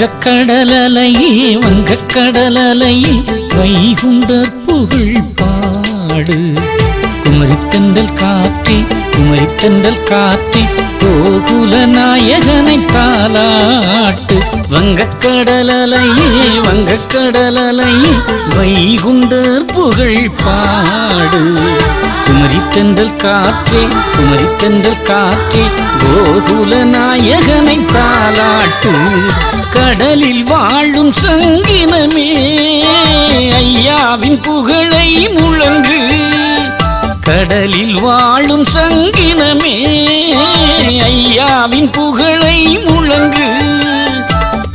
வங்கக்கடலலையே வங்கக்கடலலையே வைகுண்டர் புகழ் பாடு. குமரித்தென்றல் காற்றே குமரித்தென்றல் காற்றே கோகுல நாயகனை தாலாட்டு. வங்கக்கடலலையே வங்கக்கடலலையே வைகுண்டர் புகழ் பாடு. குமரித்தென்றல் காற்றே குமரித்தென்றல் காற்றே கோகுல நாயகனை தாலாட்டு. கடலில் வாழும் சங்கினமே ஐயாவின் புகழை முழங்கு. கடலில் வாழும் சங்கினமே ஐயாவின் புகழை முழங்கு.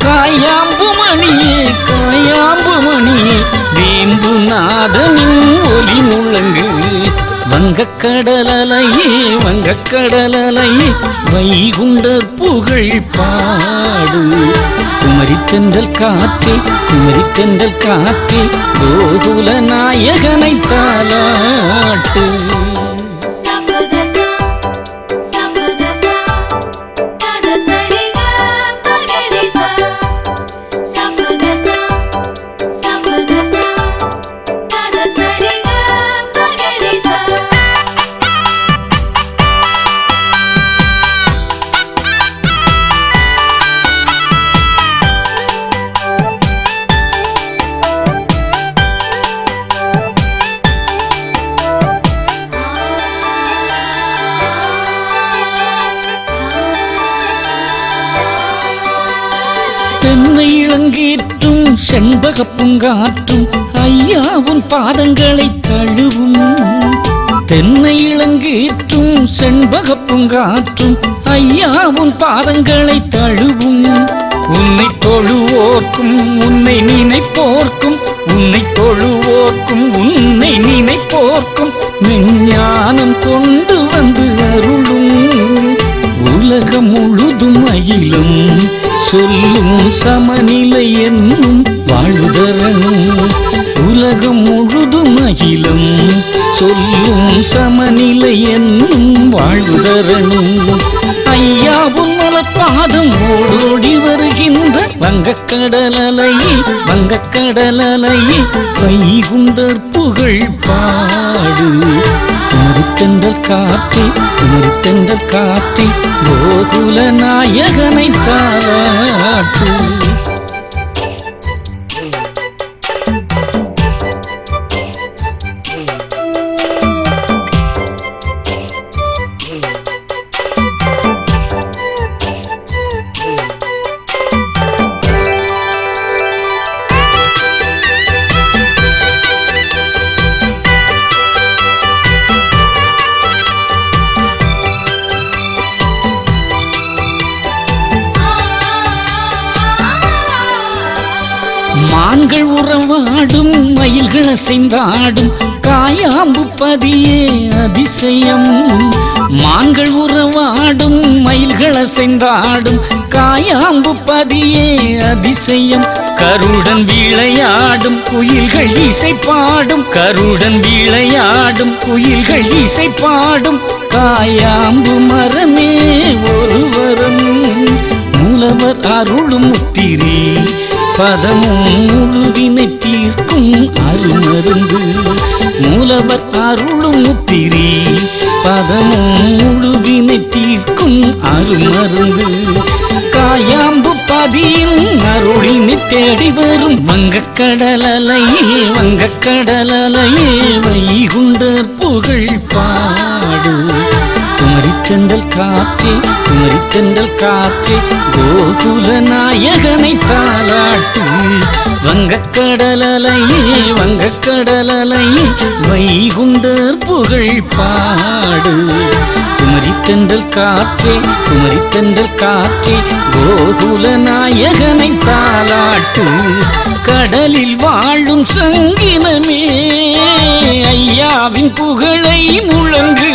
காயாம்பு மணியே காயாம்பு மணியே வேம்பு நாதனின் ஒலி முழங்கு. வங்கக்கடலலையே வங்கக்கடலலையே வைகுண்டர் புகழ் பாடு. குமரித்தென்றல் காற்றே குமரித்தென்றல் காற்றே கோகுல நாயகனை தாலாட்டு. தென்னை இளங்கீற்றும் செண்பகப் பூங்காற்றும் ஐயாவின் பாதங்களை தழுவும். தென்னை இளங்கீற்றும் செண்பகப் பூங்காற்றும் ஐயாவின் பாதங்களை தழுவும். உன்னை தொழுவோர்க்கும் உன்னை நினைப்போர்க்கும் உன்னை தொழுவோர்க்கும் உன்னை நினைப்போர்க்கும் மெஞ்ஞானம் கொண்டு வந்து அருளும். உலகம் முழுதும் அகிலும் சொல்லும் சமநிலை என்னும் வாழ்வுதரணும். உலகம் முழுதும் அகிலம் சொல்லும் சமநிலை என்னும் வாழ்வுதரணும். ஐயாவும் மலப்பாதம் ஓடோடி வருகின்ற வங்கக்கடலலையே வங்கக்கடலலையே வைகுண்டர் புகழ் பாடு. குமரித்தென்றல் காற்றே குமரித்தென்றல் காற்றே கோகுல நாயகனை தாலாட்டு. மான்கள் உறவாடும் மயில்கள் அசைந்தாடும் காயாம்பு பதியே அதிசயம். மான்கள் உறவாடும் மயில்கள் அசைந்தாடும் காயாம்பு பதியே அதிசயம். கருடன் விளையாடும் குயில்கள் இசை பாடும் கருடன் விளையாடும் குயில்கள் இசை பாடும் காயாம்பு மரமே ஒருவரும். மூலவர் அருளும் முத்திரி பதமும் முழுவினை தீர்க்கும் அருமருந்து. மூலவர் அருளும் முத்திரி பதமும் முழுவினை தீர்க்கும் அருமருந்து. காயாம்பு பதியின் அருளினை தேடி வரும் வங்கக்கடலலையே வங்கக்கடலலையே வைகுண்டர் புகழ் பாடு. குமரித்தென்றல் காற்றே குமரித்தென்றல் காற்றே கோகுல நாயகனை தாலாட்டு. வங்கக்கடலலையே வங்கக்கடலலையே வைகுண்டர் புகழ் பாடு. குமரித்தென்றல் காற்றே குமரித்தென்றல் காற்றே கோகுல நாயகனை தாலாட்டு. கடலில் வாழும் சங்கினமே ஐயாவின் புகழை முழங்கு.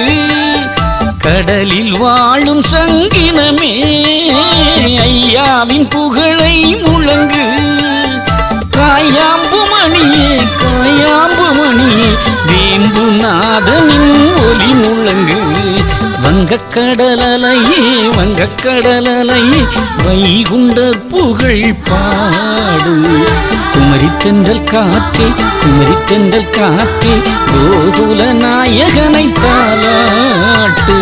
கடலில் வாழும் சங்கினமே ஐயாவின் புகழை முழங்கு. காயாம்பு மணியே காயாம்பு மணியே வேம்பு நாதனின் ஒலி முழங்கு. வங்கக்கடலையே வங்கக்கடலையே வைகுண்டர் புகழ் பாடு. குமரித்தென்றல் காத்தே குமரித்தென்றல் காத்தே கோகுல நாயகனை தாலாட்டு.